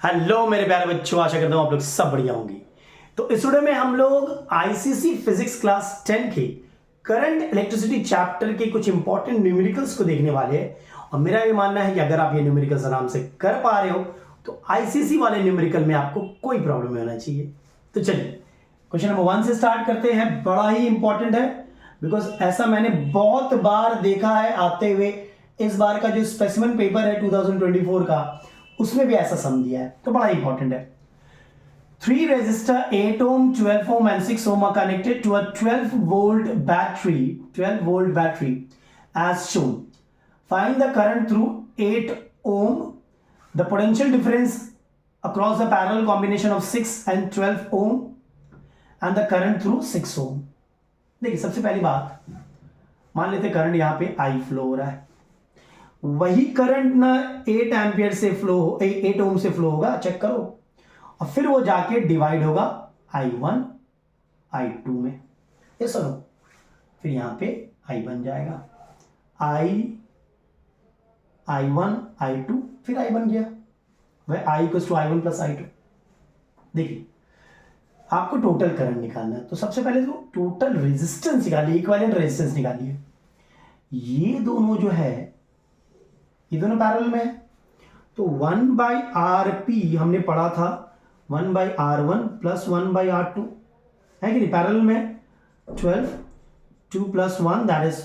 Hello मेरे प्यारे बच्चों, आशा करता हूँ आप लोग सब बढ़िया होंगे। तो इस वीडियो में हम लोग आईसीसी फिजिक्स क्लास 10 के करंट इलेक्ट्रिसिटी चैप्टर के कुछ इंपॉर्टेंट न्यूमेरिकल्स को देखने वाले हैं। और मेरा ये मानना है कि अगर आप ये न्यूमेरिकल्स आराम से कर पा रहे हो तो आईसीसी वाले न्यूमेरिकल में आपको कोई प्रॉब्लम नहीं होना चाहिए। तो चलिए क्वेश्चन नंबर 1 से स्टार्ट करते हैं। बड़ा ही इंपॉर्टेंट है बिकॉज ऐसा मैंने बहुत बार देखा है आते हुए। इस बार का जो स्पेसिमेन पेपर है 2024 का, उसमें भी ऐसा सम दिया है, तो बड़ा इंपॉर्टेंट है। 3 resistor 8 ohm 12 ohm and 6 ohm are connected to a 12 volt battery as shown. Find the current through 8 ohm, the potential difference across the parallel combination of 6 and 12 ohm and the current through 6 ohm. देखिए सबसे पहली बात, मान लेते current यहां पे आई flow हो रहा है। वही करंट ना 8 एम्पियर से फ्लो 8 ओम से फ्लो होगा, चेक करो। और फिर वो जाके डिवाइड होगा I1 I2 में, ये सुनो। फिर यहां पे I बन जाएगा I1 I2, फिर I बन गया वह I equals to I1 plus I2। देखिए आपको टोटल करंट निकालना है, तो सबसे पहले तो टोटल रेजिस्टेंस निकालिए, इक्विवेलेंट रेजिस्टेंस निकालिए। ये दोनों जो है ये दोनों पैरेलल में है, तो 1/RP हमने पढ़ा था 1/R1 प्लस 1/R2 है कि नहीं, पैरेलल में 12 2 प्लस 1 दैट इज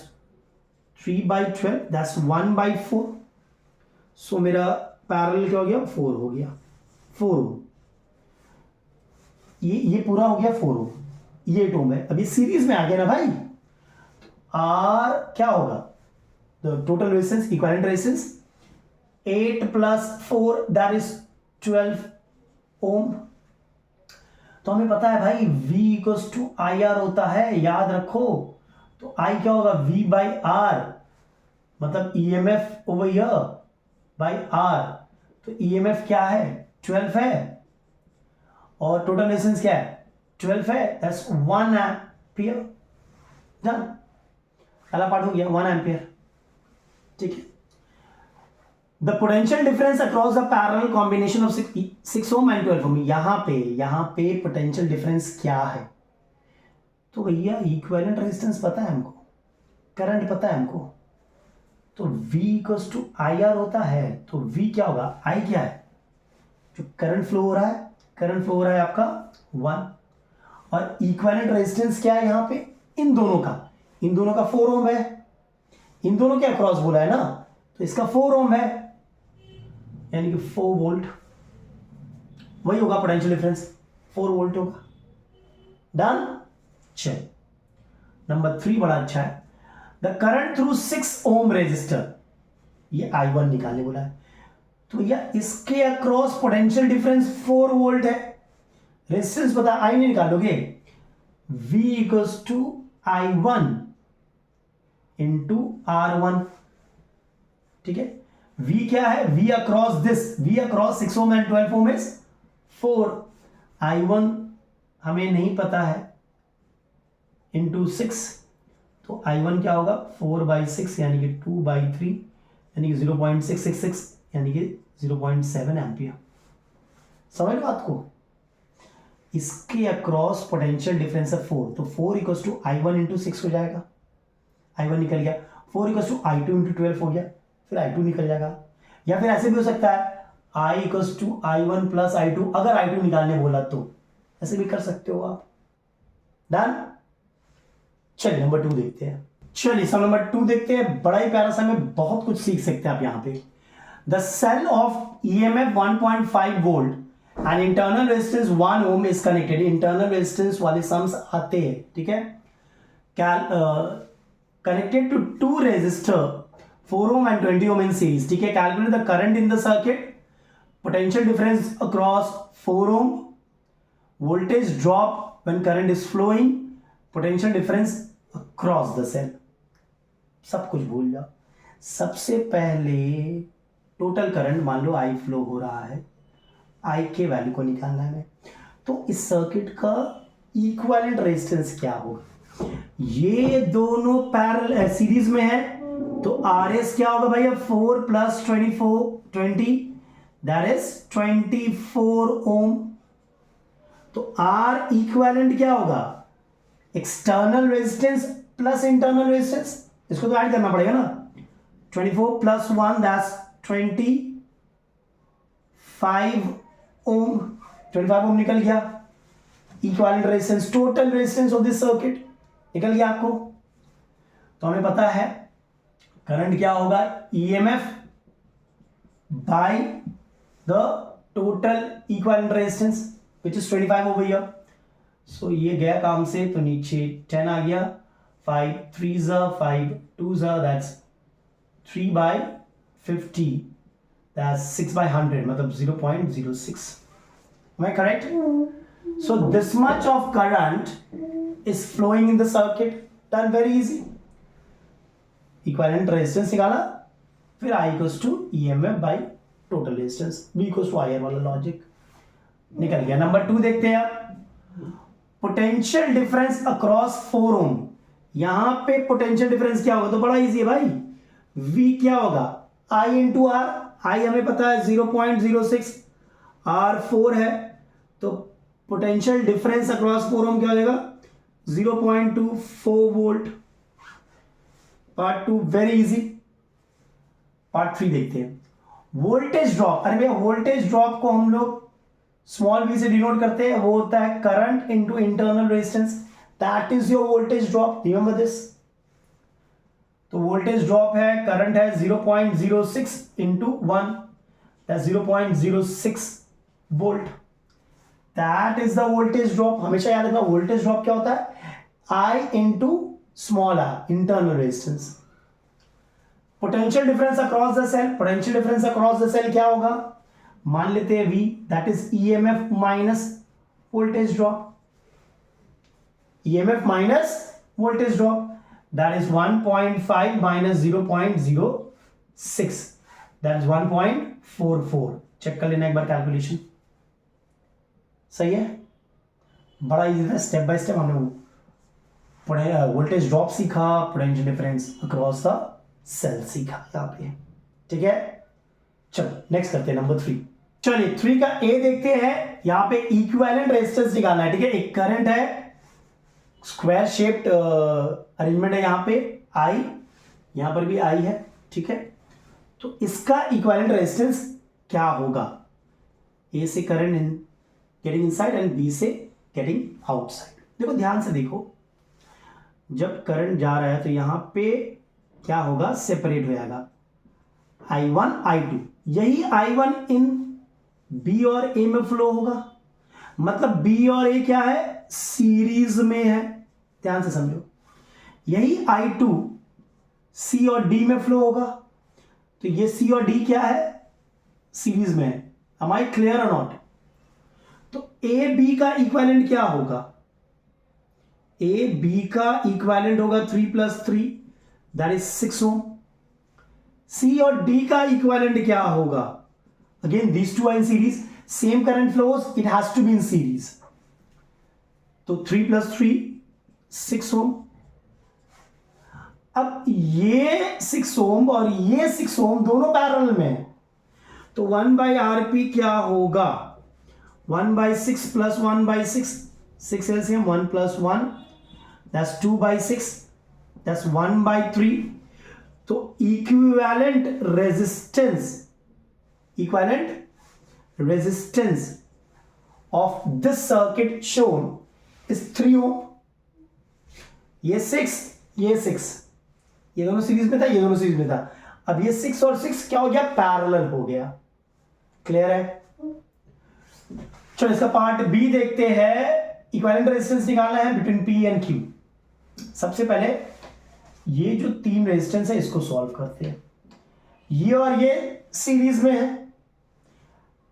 3/12 दैट्स 1/4। सो मेरा पैरेलल क्या हो गया, 4 हो गया, 4 ये पूरा हो गया 4 ओम, ये 8 ओम है। अब ये सीरीज में आ गया ना भाई, आर क्या होगा, total resistance equivalent resistance 8 plus 4 that is 12 ohm. तो हमें पता है भाई V equals to I R होता है, याद रखो। तो I क्या होगा, V बाई आर, मतलब EMF over here by R. तो EMF क्या है, 12 है, और टोटल रेजिस्टेंस क्या है, 12 है, दैट्स 1 एम्पियर। डन, पहला पार्ट हो गया 1 एम्पियर, ठीक है। The potential difference across the parallel combination of 6 ohm and 12 ओम। यहां पे पोटेंशियल डिफरेंस क्या है, तो भैया इक्विवेलेंट रेजिस्टेंस पता है हमको, करंट पता है हमको, तो V equals to I R होता है। तो V क्या होगा, I क्या है, जो करंट फ्लो हो रहा है, करंट फ्लो हो रहा है आपका 1, और इक्विवेलेंट रेजिस्टेंस क्या है यहां पे, इन दोनों का 4 ओम है, इन दोनों के अक्रॉस बोला है ना, तो इसका 4 ओम है, यानी कि 4 वोल्ट, वही होगा पोटेंशियल डिफरेंस, 4 वोल्ट होगा। डन। चल नंबर 3 बड़ा अच्छा है। The current through 6 ohm resistor, ये I1 निकालने बोला है, तो यह इसके अक्रॉस पोटेंशियल डिफरेंस 4 वोल्ट है। रेजिस्टेंस पता, I नहीं निकालोगे, V equals to I1 into R1, ठीक है। V क्या है, V across this, V across 6 ohm and 12 ohm is 4, I1 हमें नहीं पता है, इंटू 6, तो I1 क्या होगा 4/6 यानी कि 2/3 यानी कि 0.666 यानी कि 0.7 एम्पियर। समझ बात को, इसके अक्रॉस पोटेंशियल डिफरेंस है 4, तो 4 इक्वल्स टू I1 इंटू 6 हो जाएगा, I1 निकल गया, 4 इक्वल्स टू I2 इंटू 12 हो गया, फिर I2 निकल जाएगा। या फिर ऐसे भी हो सकता है I equals to I1 plus I2, अगर I2 निकालने बोला तो ऐसे भी कर सकते हो आप। डन। चलिए नंबर 2 देखते हैं। चलिए सम नंबर 2 देखते हैं, बड़ा ही प्यारा सा, में बहुत कुछ सीख सकते हैं आप यहां पे। The cell of EMF 1.5 volt and internal resistance 1 ohm is connected. Internal resistance वाले सम्स आते हैं, ठीक है। Connected to 2 resistor 4 ohm and 20 ohm in series, ठीक है। Calculate the current in the circuit, potential difference across 4 ohm, voltage drop when current is flowing, potential difference across the cell. सब कुछ भूल जाओ। सबसे पहले टोटल करंट मान लो I flow हो रहा है, I के वैल्यू को निकालना है, तो इस सर्किट का इक्विवेलेंट रेजिस्टेंस क्या होगा। ये दोनों पैरेलल सीरीज में है, तो RS क्या होगा भैया, 4 प्लस 20 दैट इज 24 ओम। तो आर इक्विवेलेंट क्या होगा, external resistance plus internal resistance, इसको तो ऐड करना पड़ेगा ना। 24 प्लस 1 दैट्स 25 ओम। 25 ओम निकल गया। Equivalent resistance, total resistance of this circuit निकल गया आपको। तो हमें पता है करंट क्या होगा, EMF by the total equivalent resistance which is 25 over here. So ये गया काम से, तो नीचे 10 आ गया, 5 3 5 2 दैट्स 3/50, दैट्स 6/100, मतलब 0.06। Am I correct? So this much of current is flowing in the circuit. Done very easy. Equivalent resistance निकाला, फिर I equals to EMF by total resistance, V equals to IR वाला logic निकल गया। Number 2 देखते हैं आप, potential difference across 4 ओम। यहां पे पोटेंशियल डिफरेंस क्या होगा, तो बड़ा इजी है भाई, V क्या होगा, I इंटू आर। I हमें पता है 0.06, R 4 है, तो पोटेंशियल डिफरेंस अक्रॉस 4 ओम क्या हो जाएगा, 0.24 volt. Part 2 very easy. Part 3 देखते हैं, वोल्टेज ड्रॉप। अरे भैया वोल्टेज ड्रॉप को हम लोग स्मॉल v से डिनोट करते हैं, वो होता है current into internal resistance, that is your voltage drop, remember this. तो वोल्टेज ड्रॉप है, करंट है 0.06 into 1, that's 0.06 volt, that is the voltage drop. हमेशा याद रखना वोल्टेज ड्रॉप क्या होता है, I into small r, internal resistance. Potential difference across the cell, potential difference across the cell क्या होगा, मान लेते हैं V, that is EMF minus voltage drop, EMF minus voltage drop, that is 1.5 minus 0.06, that is 1.44। Check कर लेना एक बार calculation, सही है। बड़ा इजी था, स्टेप बाय स्टेप हमने वोल्टेज ड्रॉप सीखा, potential difference across the cell सीखा यहाँ पे, ठीक है। चलो नेक्स्ट करते हैं नंबर 3। चलिए 3 का ए देखते हैं। यहाँ पे इक्विवेलेंट रेजिस्टेंस निकालना है, ठीक है। एक करंट है, स्क्वायर शेप्ड अरेंजमेंट है, यहाँ पे आई, यहाँ पर भी आई है, ठीक है। तो इसका इक्विवेलेंट रेजिस्टेंस क्या होगा, ए से current in getting inside and B से गेटिंग आउटसाइड। देखो ध्यान से देखो, जब करंट जा रहा है तो यहां पे क्या होगा, सेपरेट हो जाएगा I1 I2, यही I1 इन B और A में फ्लो होगा, मतलब B और A क्या है, सीरीज में है, ध्यान से समझो। यही I2 C और D में फ्लो होगा, तो ये C और D क्या है, सीरीज में है। Am I clear or not? तो ए बी का इक्विवेलेंट क्या होगा, ए बी का इक्विवेलेंट होगा 3 + 3, दैट इज 6 ओम। सी और डी का इक्विवेलेंट क्या होगा, again these two are in series, same current flows, it has to be in series. तो 3 + 3 6 ओम। अब ये 6 ओम और ये 6 ओम दोनों पैरेलल में है, तो 1/RP क्या होगा, 1/6 + 1/6, 6 LCM, 1 + 1, that's 2/6, that's 1/3। तो equivalent resistance of this circuit shown is 3 ओम। ये 6, ये 6, ये दोनों सीरीज में था, ये दोनों सीरीज में था। अब ये 6 और 6 क्या हो गया, पैरेलल हो गया। क्लियर है। चलो इसका पार्ट बी देखते हैं। इक्विवेलेंट रेजिस्टेंस निकालना है बिटवीन पी एंड क्यू। सबसे पहले ये जो 3 रेजिस्टेंस है इसको सॉल्व करते हैं। ये और ये सीरीज में है,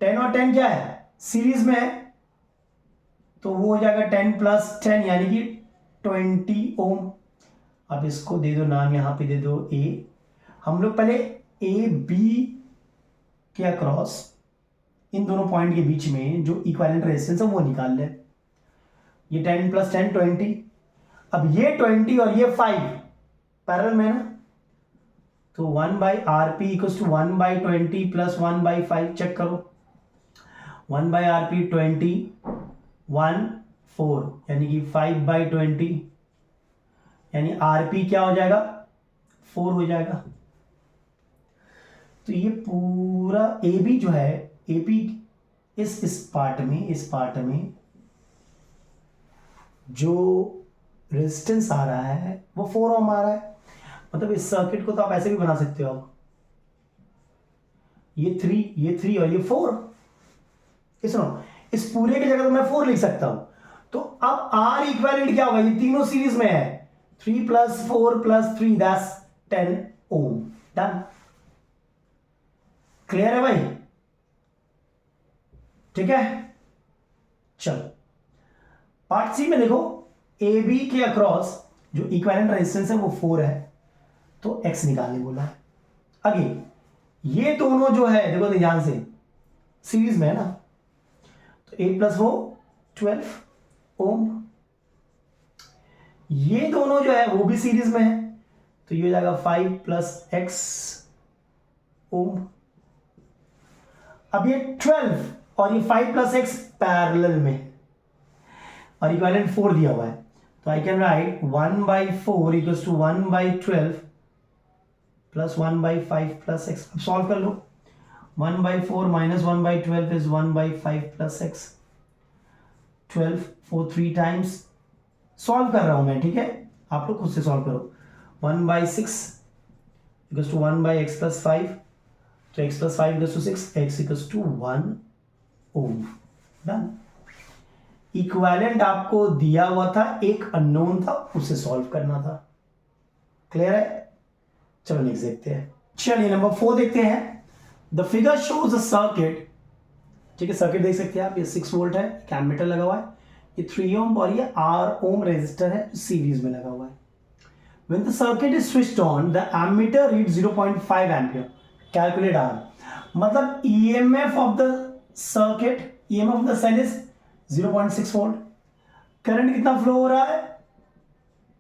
10 और 10 क्या है, सीरीज में है, तो वो हो जाएगा 10 + 10 यानी कि 20 ओम। अब इसको दे दो नाम, यहां पे दे दो ए। हम लोग पहले ए बी के अक्रॉस इन दोनों पॉइंट के बीच में जो इक्विवेलेंट रेजिस्टेंस है वो निकाल ले। ये 10 + 10 20, अब ये 20 और ये 5 पैरेलल में ना, तो 1/RP = 1/20 + 1/5। चेक करो, 1/RP 20, 1 4, यानी कि 5/20, यानी RP क्या हो जाएगा 4 हो जाएगा। तो ये पूरा AB जो है, AP इस पार्ट में जो रेजिस्टेंस आ रहा है वो 4 ओम आ रहा है। मतलब इस सर्किट को तो आप ऐसे भी बना सकते हो आप, ये 3 और ये 4। सुनो, इस पूरे की जगह तो मैं 4 लिख सकता हूं। तो अब R इक्विवेलेंट क्या होगा, ये तीनों सीरीज में है, 3 + 4 + 3 दैट्स 10 ओम। डन, क्लियर है भाई? ठीक है, चलो पार्ट सी में देखो, ए बी के अक्रॉस जो इक्विवेलेंट रेजिस्टेंस है वो 4 है, तो एक्स निकालने बोला है। अगेन ये दोनों जो है देखो ध्यान से सीरीज में है ना, तो 8 + 4 12 ओम। ये दोनों जो है वो भी सीरीज में है, तो ये हो जाएगा 5 + x ओम। अब ये 12 और ये 5 + x पैरेलल में, और इक्विवेलेंट 4 दिया हुआ है, तो आई कैन राइट 1/4 = 1/12 + 1/5 + x। अब सॉल्व कर लो, 1/4 - 1/12 इज 1/5 + x। 12 4 3 टाइम्स सॉल्व कर रहा हूं मैं, ठीक है, आप लोग खुद से सॉल्व करो। 1/6 = 1/x + 5, तो x + 5 = 6, x = 1 ओम। डन। इक्विवेलेंट आपको दिया हुआ था, एक अननोन था, उसे सॉल्व करना था। क्लियर है? चलो नेक्स्ट देखते हैं। चलिए नंबर 4 देखते हैं। The figure shows a circuit, ठीक है, सर्किट देख सकते हैं आप, ये 6 वोल्ट है, एक एमीटर लगा हुआ है, ये 3 ओम और ये R ओम रेजिस्टर है सीरीज में लगा हुआ है। When the circuit is switched on, the ammeter reads 0.5 ampere. Calculate R. मतलब EMF of the circuit, EMF of the cell is 0.6 volt. Current कितना फ्लो हो रहा है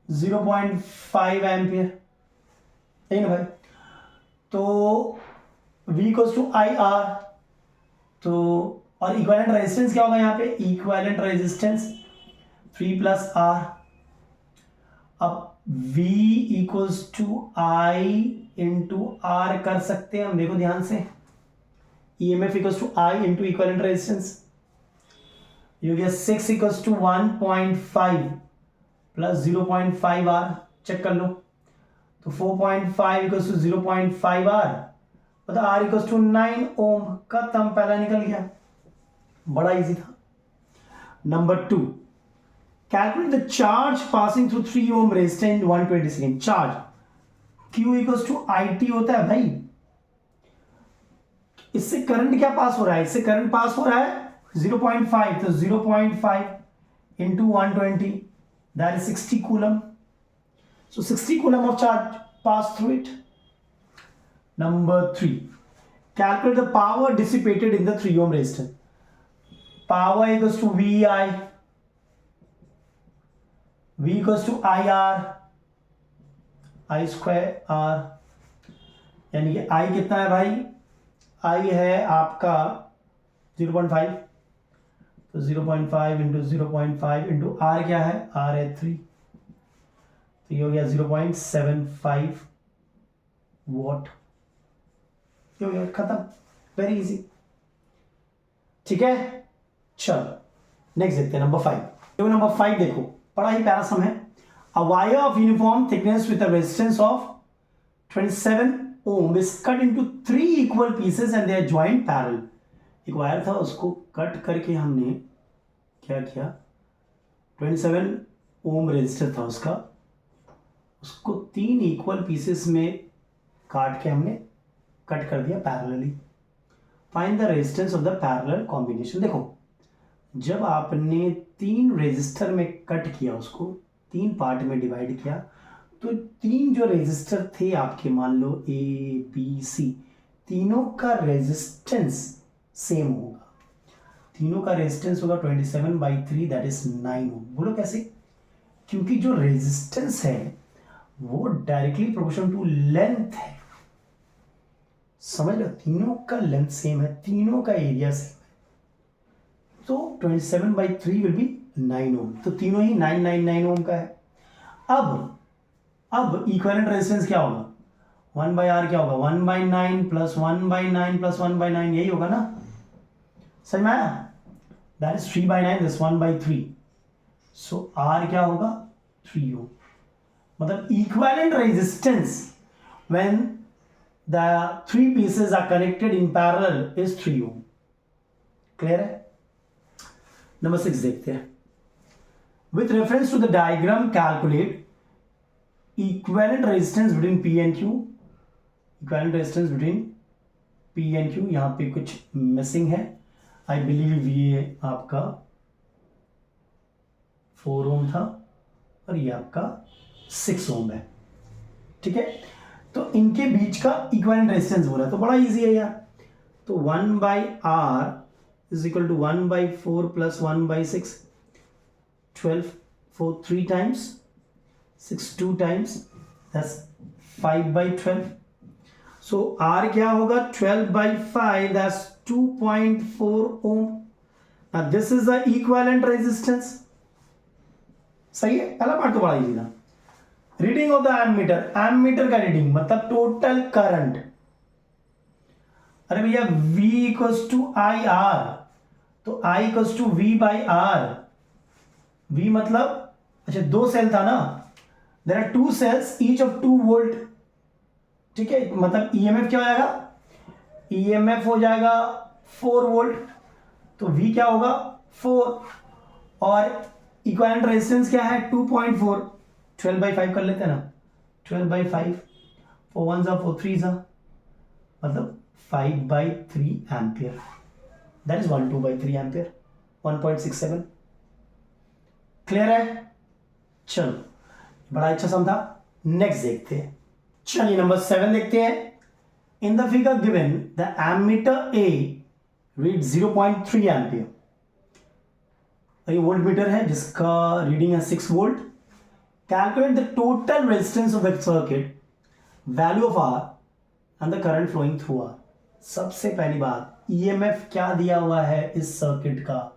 0.5 एम्पियर, है ना भाई? तो V = IR, तो और इक्विवेलेंट रेजिस्टेंस क्या होगा यहाँ पे, इक्विवेलेंट रेजिस्टेंस 3 + R। अब V = I × R कर सकते हैं हम, देखो ध्यान से, EMF = I × इक्विवेलेंट रेजिस्टेंस, ये हो गया 6 = 1.5 + 0.5 R, चेक कर लो, तो 4.5 = 0.5 R, मतलब R = 9 ओम। खत्म, पहला निकल गया, बड़ा इजी था। Number 2, calculate the charge passing through 3 ohm resistor in 120 second. Charge Q = IT होता है भाई। इससे करंट क्या पास हो रहा है, इससे करंट पास हो रहा है 0.5, तो 0.5 × 120 that is 60 coulomb, so 60 coulomb of charge pass through it. Number 3, calculate the power dissipated in the 3 ohm resistor. Power = VI, V = IR, I²R, यानी कि I कितना है भाई, I है आपका 0.5, तो 0.5 × 0.5 × R क्या है, R है 3, तो ये हो गया 0.75 वॉट। ये हो गया, खत्म, वेरी इजी। ठीक है, चलो नेक्स्ट देखते हैं नंबर 5। देखो नंबर 5 देखो, बड़ा ही प्यारा सम है। A wire of uniform thickness with a resistance of 27 ohm is cut into 3 equal pieces and they are joined parallel. एक वायर था, उसको कट करके हमने क्या किया, 27 ओम रेजिस्टर था उसका, उसको 3 इक्वल पीसेस में काट के हमने कट कर दिया parallelly. Find the resistance of the parallel combination. देखो, जब आपने 3 रेजिस्टर में कट किया, उसको 3 पार्ट में डिवाइड किया, तो 3 जो रेजिस्टर थे आपके, मान लो ABC, तीनों का रेजिस्टेंस सेम होगा। तीनों का रेजिस्टेंस होगा 27/3 दैट इज 9 ओम। बोलो कैसे? क्योंकि जो रेजिस्टेंस है वो डायरेक्टली प्रोपोर्शनल टू लेंथ है, समझ लो, तीनों का लेंथ सेम है, तीनों का एरिया सेम है, 27/3 विल बी 9 ओम, तो तीनों ही 999 ओम का है। अब इक्विवेलेंट रेजिस्टेंस क्या होगा, 1/R क्या होगा, 1/9 प्लस 1/9 प्लस 1/9, यही होगा ना, समझ में आया, that is 3/9, this 1/3, so R क्या होगा 3 ओम, मतलब equivalent resistance when the 3 pieces are connected in parallel is 3 ohm. Clear है। नंबर 6 देखते हैं, with reference to the diagram calculate equivalent resistance between P and Q, equivalent resistance between P and Q, यहां पे कुछ missing है, I believe ये आपका 4 ओम था और ये आपका 6 ओम है, ठीक है, तो इनके बीच का इक्विवेलेंट रेजिस्टेंस बोला, तो बड़ा इजी है यार, तो 1/R is equal to 1/4 plus 1/6, 12 for 3 times, 6 2 times, that's 5/12, so R क्या होगा 12/5, that's 2.4 ohm। now this is the equivalent resistance, सही है, पहला पार्ट तो बड़ा इजी था। Reading of the ammeter, ammeter का रीडिंग मतलब टोटल करंट, अरे भैया V इक्वल्स टू IR, तो I equals to V/R, V मतलब अच्छा 2 सेल था ना, there are 2 cells each of 2 volt, ठीक है, मतलब EMF क्या हो जाएगा, EMF हो जाएगा 4 वोल्ट, तो V क्या होगा 4, और इक्विवेलेंट रेजिस्टेंस क्या है 2.4, 12/5 कर लेते हैं ना, 12/5, 4 1 जा 4 3 जा, मतलब 5/3 ampere, that is 12/3 ampere, 1.67। Clear है, चलो बड़ा अच्छा समझा। नेक्स्ट देखते हैं, चलिए नंबर 7 देखते हैं। In the figure given the ammeter A read 0.3 ampere, ये वोल्ट मीटर है जिसका रीडिंग है 6 volt. Calculate the total resistance of the circuit, value of R and the current flowing through R. सबसे पहली बात, ईएमएफ क्या दिया हुआ है इस सर्किट का,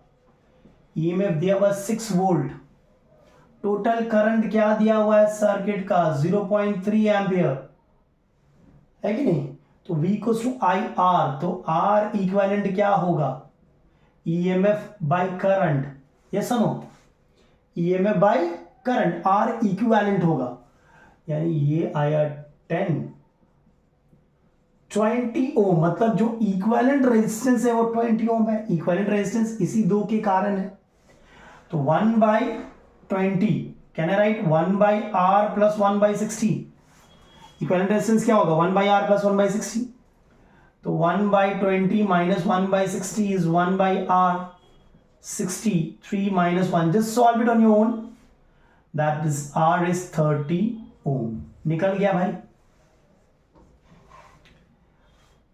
ईएमएफ दिया हुआ 6 वोल्ट, टोटल करंट क्या दिया हुआ है सर्किट का 0.3 एम्पियर, है कि नहीं, तो V इक्वल्स टू IR, तो R इक्विवेलेंट क्या होगा, ईएमएफ बाय करंट, यस और no, EMF by current, R equivalent होगा, यानी ये आया 20 ओम, मतलब जो इक्विवेलेंट रेजिस्टेंस है वो 20 ओम है, इक्विवेलेंट रेजिस्टेंस इसी दो के कारण है, तो 1/20 can I right 1/R plus 1/60, equivalent resistance क्या होगा 1/R प्लस 1/60, तो 1/20 minus 1/60 is 1/R, 60 3 minus 1, just solve it on your own, that is R is 30 ohm, निकल गया भाई।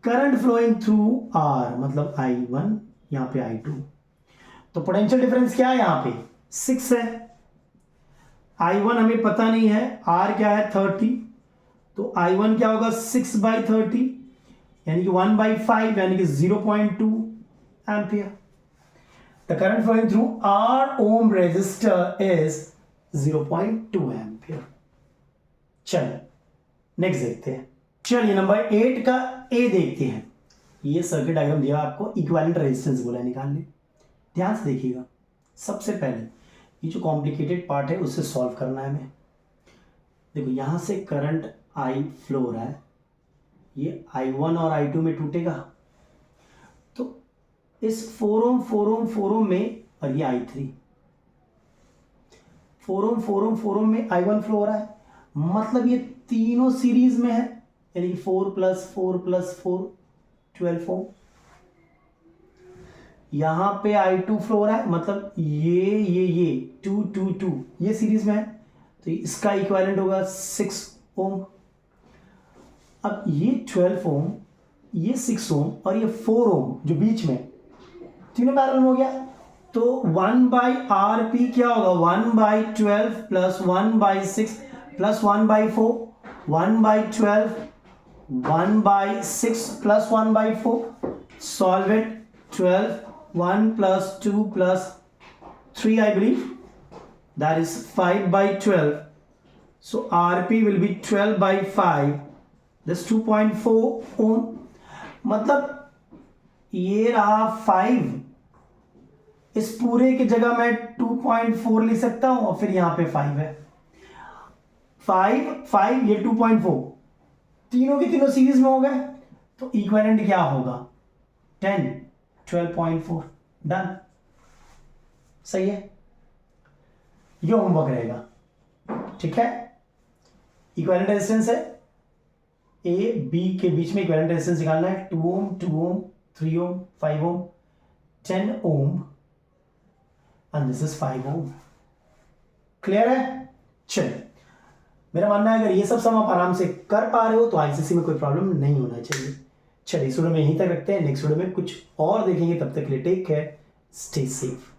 करंट फ्लोइंग थ्रू R मतलब I1, यहां पे I2, तो पोटेंशियल डिफरेंस क्या है यहां पे 6 है, I1 हमें पता नहीं है, R क्या है 30, तो I1 क्या होगा 6/30 यानी कि 1/5 यानी कि 0.2 ampere. The current flowing through R ohm resistor is 0.2 ampere. चलिए नेक्स्ट देखते हैं, चलिए नंबर 8 का ए देखते हैं। ये सर्किट डायग्राम दिया आपको, इक्विवेलेंट रेजिस्टेंस बोला निकालने, ध्यान से देखिएगा। सबसे पहले ये जो कॉम्प्लिकेटेड पार्ट है उससे सॉल्व करना है हमें। देखो यहां से करंट I फ्लो हो रहा है, ये I1 और I2 में टूटेगा, तो इस 4 ओम में, और ये I3 4 ओम में I1 फ्लो हो रहा है, मतलब ये तीनों सीरीज में है, यानी कि 4 + 4 + 4 12 ओम। यहां पे I2 फ्लो हो रहा है, मतलब ये 2 2 2 ये सीरीज में है, तो इसका इक्विवेलेंट होगा 6 ओम। अब ये 12 ओम, ये 6 ओम और ये 4 ओम जो बीच में, तीनों पैरेलल हो गया, तो 1/RP क्या होगा 1/12 plus 1/6 plus 1/4, 1/12 1/6 plus 1/4, solve it 12 1 plus 2 plus 3, I believe. That is 5 by 12. So RP will be 12 by 5. That's 2.4 ohm. मतलब ये रहा 5, इस पूरे की जगह मैं 2.4 लिख सकता हूं और फिर यहां पे 5 है. 5 ये 2.4, तीनों के तीनों सीरीज में हो गए, तो इक्विवेलेंट क्या होगा? 10, 12.4. डन. सही है, ये होमवर्क रहेगा. ठीक है, इक्विवेलेंट रेजिस्टेंस है, ए बी के बीच में इक्विवेलेंट रेजिस्टेंस निकालना है. 2 ohm, 2 ohm, 3 ohm, 5 ohm, 10 ohm and this is 5 ohm. Clear है? चलिए, मेरा मानना है अगर ये सब सम आप आराम से कर पा रहे हो तो आईसीसी में कोई प्रॉब्लम नहीं होना चाहिए. चलिए, इस वीडियो में यहीं तक रखते हैं. नेक्स्ट वीडियो में कुछ और देखेंगे. तब तक के लिए टेक केयर, स्टे सेफ.